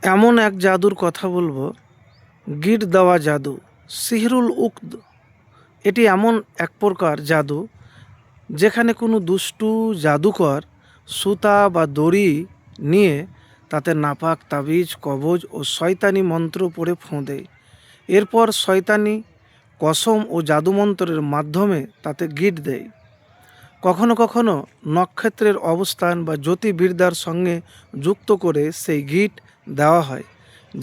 এমন এক জাদুর কথা বলবো, গিট দেওয়া জাদু, সিহরুল উকদ। এটি এমন এক প্রকার জাদু যেখানে কোনো দুষ্টু জাদুকর সুতা বা দড়ি নিয়ে তাতে নাপাক তাবিজ, কবজ ও শয়তানি মন্ত্র পড়ে ফোঁ দেয়। এরপর শয়তানি কসম ও জাদুমন্ত্রের মাধ্যমে তাতে গিট দেয়। কখনো কখনো নক্ষত্রের অবস্থান বা জ্যোতির্বিদ্যার সঙ্গে যুক্ত করে সেই গিট দেওয়া হয়,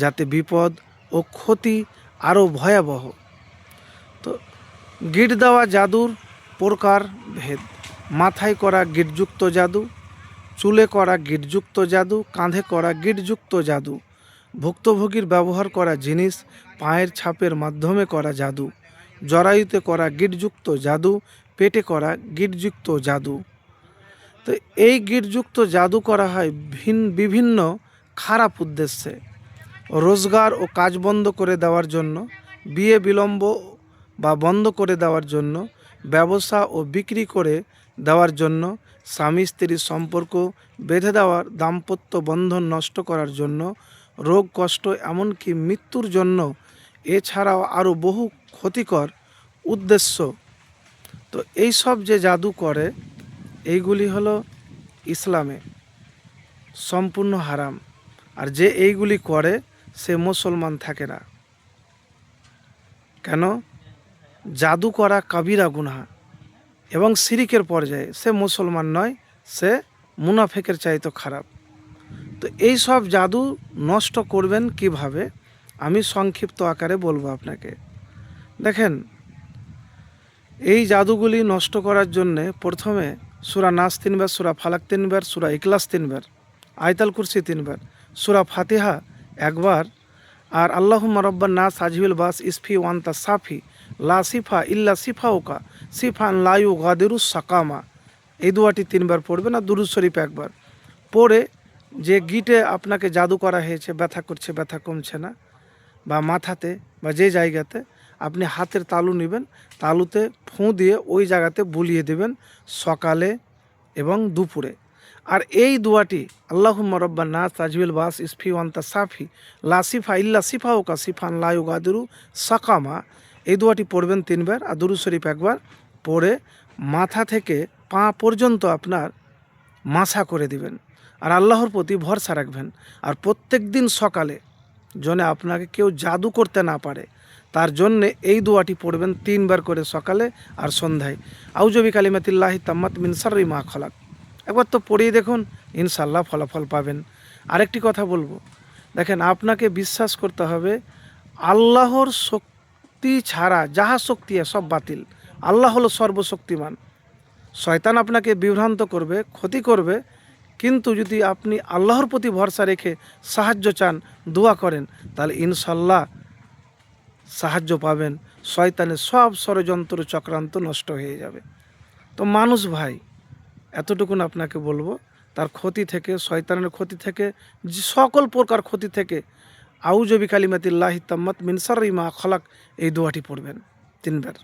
যাতে বিপদ ও ক্ষতি আরও ভয়াবহ। তো গিট দেওয়া জাদুর প্রকার ভেদ: মাথায় করা গিটযুক্ত জাদু, চুলে করা গিটযুক্ত জাদু, কাঁধে করা গিটযুক্ত জাদু, ভুক্তভোগীর ব্যবহার করা জিনিস, পায়ের ছাপের মাধ্যমে করা জাদু, জরায়ুতে করা গিটযুক্ত জাদু, পেটে করা গিটযুক্ত জাদু। তো এই গিটযুক্ত জাদু করা হয় বিভিন্ন খারাপ উদ্দেশ্যে: রোজগার ও কাজ বন্ধ করে দেওয়ার জন্য, বিয়ে বিলম্ব বা বন্ধ করে দেওয়ার জন্য, ব্যবসা ও বিক্রি করে দেওয়ার জন্য, স্বামী স্ত্রীর সম্পর্ক বেঁধে দেওয়ার, দাম্পত্য বন্ধন নষ্ট করার জন্য, রোগ কষ্ট এমনকি মৃত্যুর জন্য, এছাড়াও আরও বহু ক্ষতিকর উদ্দেশ্য। তো এই সব যে জাদু করে, এইগুলি হলো ইসলামে সম্পূর্ণ হারাম। আর যে এইগুলি করে সে মুসলমান থাকে না। কেন? জাদু করা কাবিরা গুনাহ এবং শিরিকের পর্যায়ে। সে মুসলমান নয়, সে মুনাফেকের চাইতে খারাপ। তো এই সব জাদু নষ্ট করবেন কিভাবে, আমি সংক্ষিপ্ত আকারে বলবো আপনাকে। দেখেন, এই জাদুগুলি নষ্ট করার জন্যে প্রথমে সূরা নাস 3 বার, সূরা ফালাক 3 বার, সূরা ইখলাস 3 বার, আয়াতুল কুরসি 3 বার, সূরা ফাতিহা একবার, আর আল্লাহুম্মা রব্বান নাস আজহিবুল বাস ইসফি ওয়ান্তা সাফি লা সিফা ইল্লা সিফাউকা সিফান লা ইউগাদিরু সাকামা, এই দোয়াটি 3 বার পড়বেন। আর দুরূদ শরীফ একবার পড়ে, যে গিটে আপনাকে জাদু করা হয়েছে, ব্যথা করছে, ব্যথা কমছে না, বা মাথাতে বা যে জায়গাতে, আপনি হাতের তালু নেবেন, তালুতে ফোঁ দিয়ে ওই জায়গাতে বুলিয়ে দেবেন সকালে এবং দুপুরে। আর এই দোয়াটি আল্লাহুম্মা রব্বান নাস তাজবিল বাস ইসফি ওয়ান্তা সাফি লা সিফা ইল্লা সিফাউকা সিফান লা ইউগাদিরু সাকামা, এই দোয়াটি পড়বেন 3 বার। আর দুরূদ শরীফ একবার পড়ে মাথা থেকে পা পর্যন্ত আপনার মাসা করে দিবেন, আর আল্লাহর প্রতি ভরসা রাখবেন। আর প্রত্যেক দিন সকালে যেন আপনাকে কেউ জাদু করতে না পারে, তার জন্যে এই দোয়াটি পড়বেন 3 বার করে সকালে আর সন্ধ্যায়। আউযু বিকালিমাতিল্লাহি তাম্মাত মিন শাররি মা খলাক। একবার তো পড়িয়ে দেখুন, ইনশাল্লাহ ফলাফল পাবেন। আরেকটি কথা বলবো, দেখেন, আপনাকে বিশ্বাস করতে হবে আল্লাহর শক্তি ছাড়া যাহা শক্তি সব বাতিল। আল্লাহ হলো সর্বশক্তিমান। শয়তান আপনাকে বিভ্রান্ত করবে, ক্ষতি করবে, কিন্তু যদি আপনি আল্লাহর প্রতি ভরসা রেখে সাহায্য চান, দোয়া করেন, তাহলে ইনশাল্লাহ সাহায্য পাবেন। শয়তানের সব ষড়যন্ত্র চক্রান্ত নষ্ট হয়ে যাবে। তো মানুষ ভাই, এতটুকুন আপনাকে বলবো, তার ক্ষতি থেকে, শয়তানের ক্ষতি থেকে, সকল প্রকার ক্ষতি থেকে আউযু বিকালিমাতিল্লাহি তাম্মাত মিন শাররি মা খলাক, এই দোয়াটি পড়বেন 3 বার।